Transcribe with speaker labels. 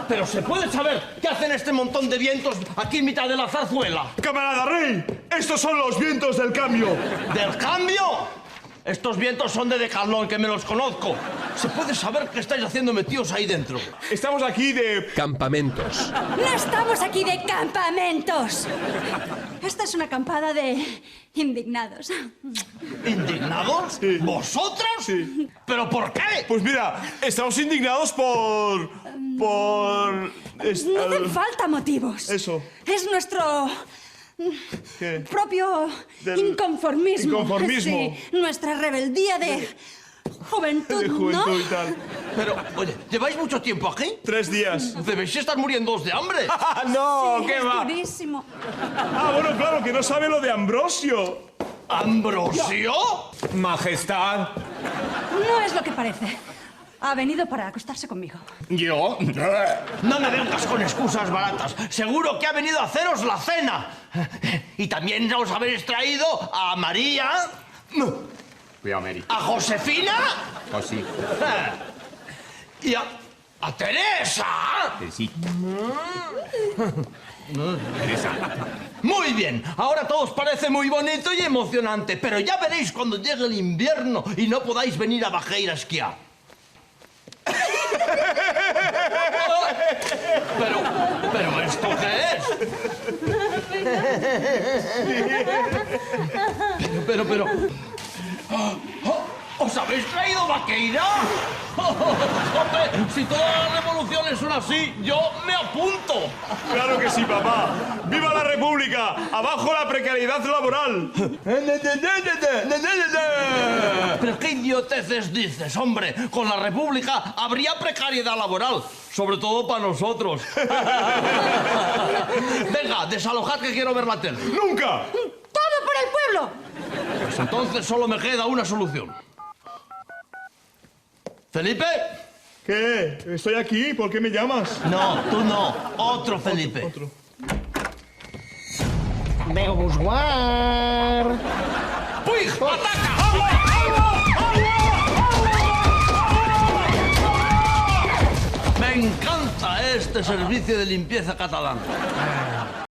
Speaker 1: Pero ¿se puede saber qué hacen este montón de vientos aquí en mitad de la zarzuela?
Speaker 2: ¡Camarada Rey! ¡Estos son los vientos del cambio!
Speaker 1: ¿Del cambio? Estos vientos son de Decathlon, que me los conozco. ¿Se puede saber qué estáis haciendo metidos ahí dentro?
Speaker 2: Estamos aquí de...
Speaker 3: Campamentos.
Speaker 4: ¡No estamos aquí de campamentos! Esta es una acampada de indignados.
Speaker 1: ¿Indignados?
Speaker 2: Sí.
Speaker 1: ¿Vosotros?
Speaker 2: Sí.
Speaker 1: ¿Pero por qué?
Speaker 2: Pues mira, estamos indignados por...
Speaker 4: No hacen falta motivos.
Speaker 2: Eso.
Speaker 4: Es nuestro...
Speaker 2: ¿Qué?
Speaker 4: propio
Speaker 2: Del
Speaker 4: inconformismo.
Speaker 2: inconformismo.
Speaker 4: Sí, nuestra rebeldía de juventud,
Speaker 2: De juventud
Speaker 4: ¿no?
Speaker 2: y tal.
Speaker 1: Pero, oye, ¿lleváis mucho tiempo aquí?
Speaker 2: 3 días.
Speaker 1: Debéis estar muriéndoos de hambre.
Speaker 2: ¡Ah, no!
Speaker 4: Sí,
Speaker 2: ¿Qué
Speaker 4: es
Speaker 2: va?
Speaker 4: durísimo.
Speaker 2: Ah, bueno, claro, que no sabe lo de Ambrosio.
Speaker 1: ¿Ambrosio?
Speaker 5: Majestad.
Speaker 4: No es lo que parece. Ha venido para acostarse conmigo.
Speaker 1: ¿Yo? No me vengas con excusas baratas. Seguro que ha venido a haceros la cena. Y también os habéis traído a María,
Speaker 5: Cuidado, Mary.
Speaker 1: a Josefina
Speaker 5: Oh, sí.
Speaker 1: y a Teresa.
Speaker 5: Sí. Teresa.
Speaker 1: Muy bien, ahora todo os parece muy bonito y emocionante, pero ya veréis cuando llegue el invierno y no podáis venir a Bajeira a esquiar. Pero ¿esto qué es? Pero... ¿Os habéis traído vaqueira? Hombre, si todas las revoluciones son así, yo me apunto.
Speaker 2: Claro que sí, papá. ¡Viva la República! ¡Abajo la precariedad laboral!
Speaker 1: Pero qué idioteces dices, hombre. Con la República habría precariedad laboral, sobre todo para nosotros. Venga, desalojad que quiero ver la tele.
Speaker 2: ¡Nunca!
Speaker 4: ¡Todo por el pueblo!
Speaker 1: Pues entonces solo me queda una solución. ¿Felipe?
Speaker 2: ¿Qué? Estoy aquí. ¿Por qué me llamas?
Speaker 1: No, tú no. Otro Felipe.
Speaker 2: Otro.
Speaker 6: Veo buscar.
Speaker 1: ¡Puig! ¡Ataca! Me encanta este servicio de limpieza catalán.